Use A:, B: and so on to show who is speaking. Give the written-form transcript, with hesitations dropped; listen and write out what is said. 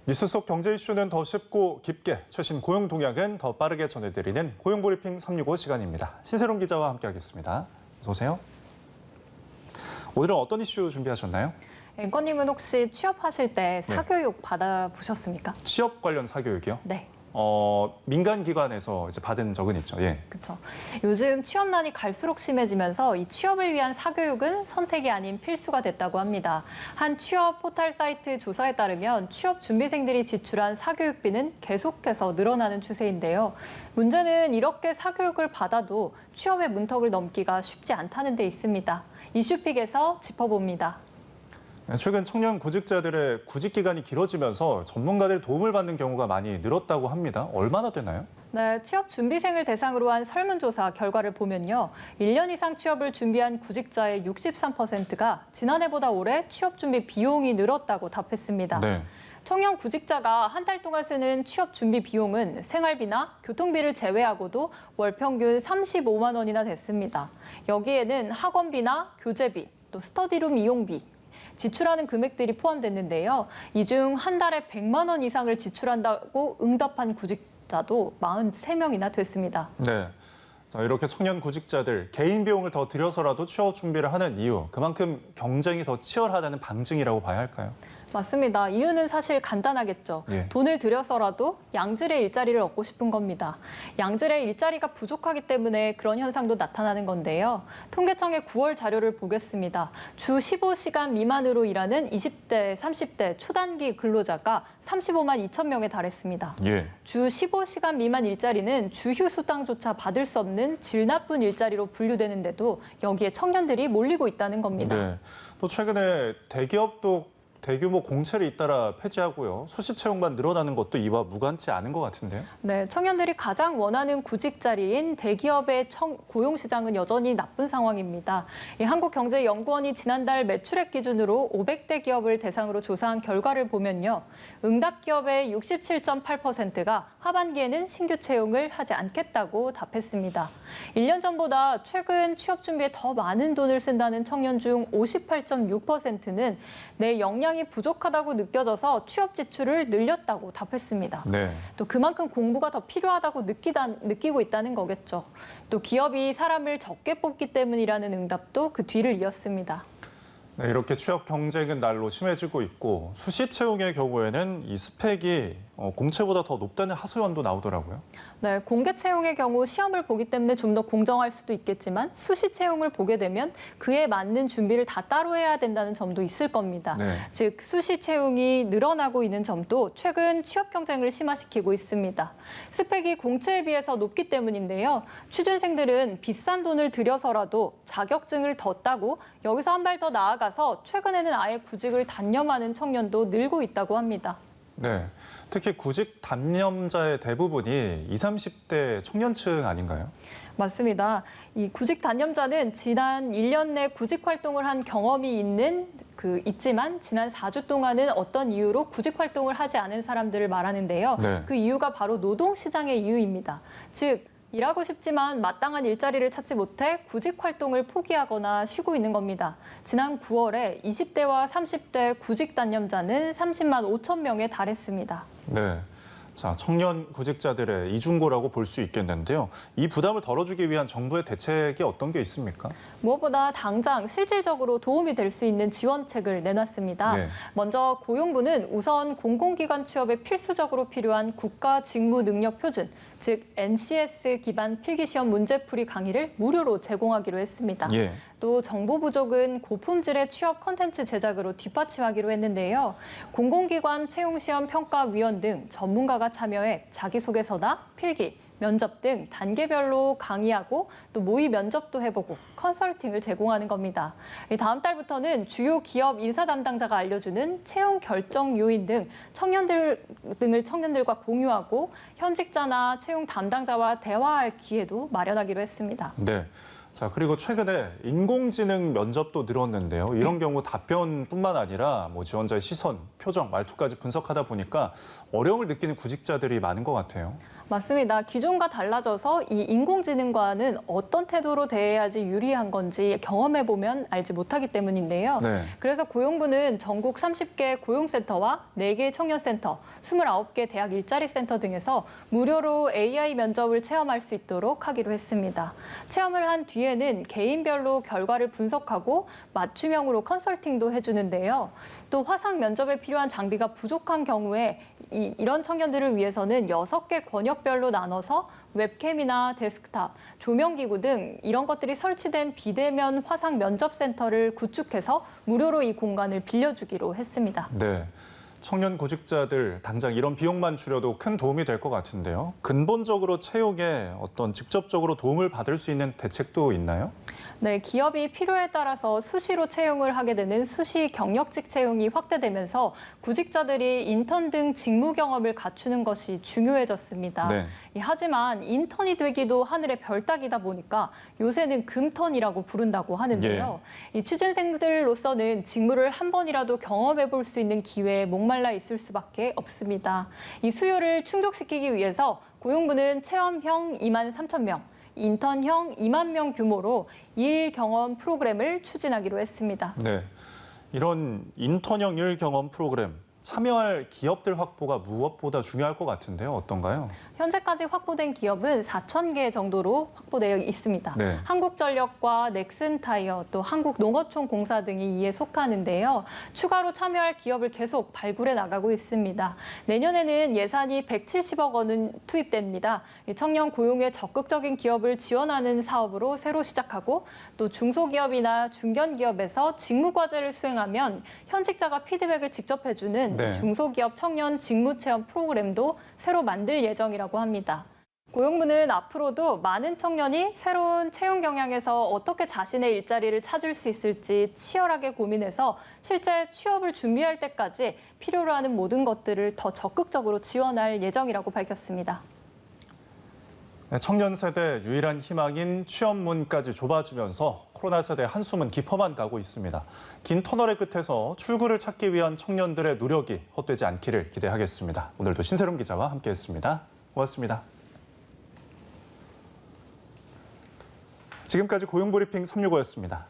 A: 뉴스 속 경제 이슈는 더 쉽고 깊게, 최신 고용 동향은 더 빠르게 전해드리는 고용브리핑 365 시간입니다. 신세롬 기자와 함께하겠습니다. 어서 오세요. 오늘은 어떤 이슈 준비하셨나요?
B: 앵커님은 혹시 취업하실 때 사교육 받아보셨습니까?
A: 취업 관련 사교육이요?
B: 네.
A: 민간 기관에서 이제 받은 적은 있죠. 예.
B: 그렇죠. 요즘 취업난이 갈수록 심해지면서 이 취업을 위한 사교육은 선택이 아닌 필수가 됐다고 합니다. 한 취업 포털 사이트 조사에 따르면 취업 준비생들이 지출한 사교육비는 계속해서 늘어나는 추세인데요. 문제는 이렇게 사교육을 받아도 취업의 문턱을 넘기가 쉽지 않다는 데 있습니다. 이슈픽에서 짚어봅니다.
A: 최근 청년 구직자들의 구직 기간이 길어지면서 전문가들 도움을 받는 경우가 많이 늘었다고 합니다. 얼마나 되나요?
B: 네, 취업 준비생을 대상으로 한 설문조사 결과를 보면요. 1년 이상 취업을 준비한 구직자의 63%가 지난해보다 올해 취업 준비 비용이 늘었다고 답했습니다.
A: 네.
B: 청년 구직자가 한 달 동안 쓰는 취업 준비 비용은 생활비나 교통비를 제외하고도 월 평균 35만 원이나 됐습니다. 여기에는 학원비나 교재비, 또 스터디룸 이용비, 지출하는 금액들이 포함됐는데요. 이 중 한 달에 100만 원 이상을 지출한다고 응답한 구직자도 43명이나 됐습니다.
A: 네. 자, 이렇게 청년 구직자들 개인 비용을 더 들여서라도 취업 준비를 하는 이유, 그만큼 경쟁이 더 치열하다는 방증이라고 봐야 할까요?
B: 맞습니다. 이유는 사실 간단하겠죠.
A: 예.
B: 돈을 들여서라도 양질의 일자리를 얻고 싶은 겁니다. 양질의 일자리가 부족하기 때문에 그런 현상도 나타나는 건데요. 통계청의 9월 자료를 보겠습니다. 주 15시간 미만으로 일하는 20대, 30대 초단기 근로자가 35만 2천 명에 달했습니다.
A: 예.
B: 주 15시간 미만 일자리는 주휴 수당조차 받을 수 없는 질 나쁜 일자리로 분류되는데도 여기에 청년들이 몰리고 있다는 겁니다.
A: 네. 또 최근에 대기업도 대규모 공채를 잇따라 폐지하고요. 수시 채용만 늘어나는 것도 이와 무관치 않은 것 같은데요.
B: 네, 청년들이 가장 원하는 구직 자리인 대기업의 고용 시장은 여전히 나쁜 상황입니다. 한국경제연구원이 지난달 매출액 기준으로 500대 기업을 대상으로 조사한 결과를 보면요. 응답 기업의 67.8%가 하반기에는 신규 채용을 하지 않겠다고 답했습니다. 1년 전보다 최근 취업 준비에 더 많은 돈을 쓴다는 청년 중 58.6%는 내 역량이 부족하다고 느껴져서 취업 지출을 늘렸다고 답했습니다.
A: 네.
B: 또 그만큼 공부가 더 필요하다고 느끼고 있다는 거겠죠. 또 기업이 사람을 적게 뽑기 때문이라는 응답도 그 뒤를 이었습니다.
A: 네, 이렇게 취업 경쟁은 날로 심해지고 있고 수시 채용의 경우에는 이 스펙이 공채보다 더 높다는 하소연도 나오더라고요.
B: 네, 공개 채용의 경우 시험을 보기 때문에 좀 더 공정할 수도 있겠지만 수시 채용을 보게 되면 그에 맞는 준비를 다 따로 해야 된다는 점도 있을 겁니다.
A: 네.
B: 즉 수시 채용이 늘어나고 있는 점도 최근 취업 경쟁을 심화시키고 있습니다. 스펙이 공채에 비해서 높기 때문인데요. 취준생들은 비싼 돈을 들여서라도 자격증을 더 따고 여기서 한 발 더 나아가서 최근에는 아예 구직을 단념하는 청년도 늘고 있다고 합니다.
A: 네. 특히 구직 단념자의 대부분이 20, 30대 청년층 아닌가요?
B: 맞습니다. 이 구직 단념자는 지난 1년 내 구직 활동을 한 경험이 있지만 지난 4주 동안은 어떤 이유로 구직 활동을 하지 않은 사람들을 말하는데요.
A: 네.
B: 그 이유가 바로 노동시장의 이유입니다. 즉, 일하고 싶지만 마땅한 일자리를 찾지 못해 구직 활동을 포기하거나 쉬고 있는 겁니다. 지난 9월에 20대와 30대 구직 단념자는 30만 5천 명에 달했습니다.
A: 네. 자, 청년 구직자들의 이중고라고 볼 수 있겠는데요. 이 부담을 덜어주기 위한 정부의 대책이 어떤 게 있습니까?
B: 무엇보다 당장 실질적으로 도움이 될 수 있는 지원책을 내놨습니다.
A: 네.
B: 먼저 고용부는 우선 공공기관 취업에 필수적으로 필요한 국가직무능력표준, 즉 NCS 기반 필기시험 문제풀이 강의를 무료로 제공하기로 했습니다.
A: 예.
B: 또 정보 부족은 고품질의 취업 콘텐츠 제작으로 뒷받침하기로 했는데요. 공공기관 채용시험 평가위원 등 전문가가 참여해 자기소개서나 필기, 면접 등 단계별로 강의하고 또 모의 면접도 해보고 컨설팅을 제공하는 겁니다. 다음 달부터는 주요 기업 인사 담당자가 알려주는 채용 결정 요인 등 청년들과 공유하고 현직자나 채용 담당자와 대화할 기회도 마련하기로 했습니다.
A: 네. 자, 그리고 최근에 인공지능 면접도 늘었는데요. 이런 경우 답변뿐만 아니라 지원자의 시선, 표정, 말투까지 분석하다 보니까 어려움을 느끼는 구직자들이 많은 것 같아요.
B: 맞습니다. 기존과 달라져서 이 인공지능과는 어떤 태도로 대해야지 유리한 건지 경험해보면 알지 못하기 때문인데요.
A: 네.
B: 그래서 고용부는 전국 30개 고용센터와 4개 청년센터, 29개 대학 일자리센터 등에서 무료로 AI 면접을 체험할 수 있도록 하기로 했습니다. 체험을 한 뒤에는 개인별로 결과를 분석하고 맞춤형으로 컨설팅도 해주는데요. 또 화상 면접에 필요한 장비가 부족한 경우에 이런 청년들을 위해서는 6개 권역별로 나눠서 웹캠이나 데스크탑, 조명기구 등 이런 것들이 설치된 비대면 화상 면접센터를 구축해서 무료로 이 공간을 빌려주기로 했습니다.
A: 네. 청년 구직자들 당장 이런 비용만 줄여도 큰 도움이 될 것 같은데요. 근본적으로 채용에 어떤 직접적으로 도움을 받을 수 있는 대책도 있나요?
B: 네, 기업이 필요에 따라서 수시로 채용을 하게 되는 수시 경력직 채용이 확대되면서 구직자들이 인턴 등 직무 경험을 갖추는 것이 중요해졌습니다.
A: 네.
B: 하지만 인턴이 되기도 하늘의 별 따기다 보니까 요새는 금턴이라고 부른다고 하는데요. 이 취준생들로서는 직무를 한 번이라도 경험해 볼 수 있는 기회에 목말라 있을 수밖에 없습니다. 이 수요를 충족시키기 위해서 고용부는 체험형 2만 3천 명, 인턴형 2만 명 규모로 일 경험 프로그램을 추진하기로 했습니다.
A: 네. 이런 인턴형 일 경험 프로그램 참여할 기업들 확보가 무엇보다 중요할 것 같은데요. 어떤가요?
B: 현재까지 확보된 기업은 4천 개 정도로 확보되어 있습니다.
A: 네.
B: 한국전력과 넥슨타이어, 또 한국농어촌공사 등이 이에 속하는데요. 추가로 참여할 기업을 계속 발굴해 나가고 있습니다. 내년에는 예산이 170억 원은 투입됩니다. 청년 고용에 적극적인 기업을 지원하는 사업으로 새로 시작하고 또 중소기업이나 중견기업에서 직무과제를 수행하면 현직자가 피드백을 직접 해주는
A: 네.
B: 중소기업 청년 직무체험 프로그램도 새로 만들 예정이라고 합니다. 고용부는 앞으로도 많은 청년이 새로운 채용 경향에서 어떻게 자신의 일자리를 찾을 수 있을지 치열하게 고민해서 실제 취업을 준비할 때까지 필요로 하는 모든 것들을 더 적극적으로 지원할 예정이라고 밝혔습니다.
A: 네, 청년 세대 유일한 희망인 취업문까지 좁아지면서 코로나 세대 한숨은 깊어만 가고 있습니다. 긴 터널의 끝에서 출구를 찾기 위한 청년들의 노력이 헛되지 않기를 기대하겠습니다. 오늘도 신세롬 기자와 함께했습니다. 고맙습니다. 지금까지 고용브리핑 365였습니다.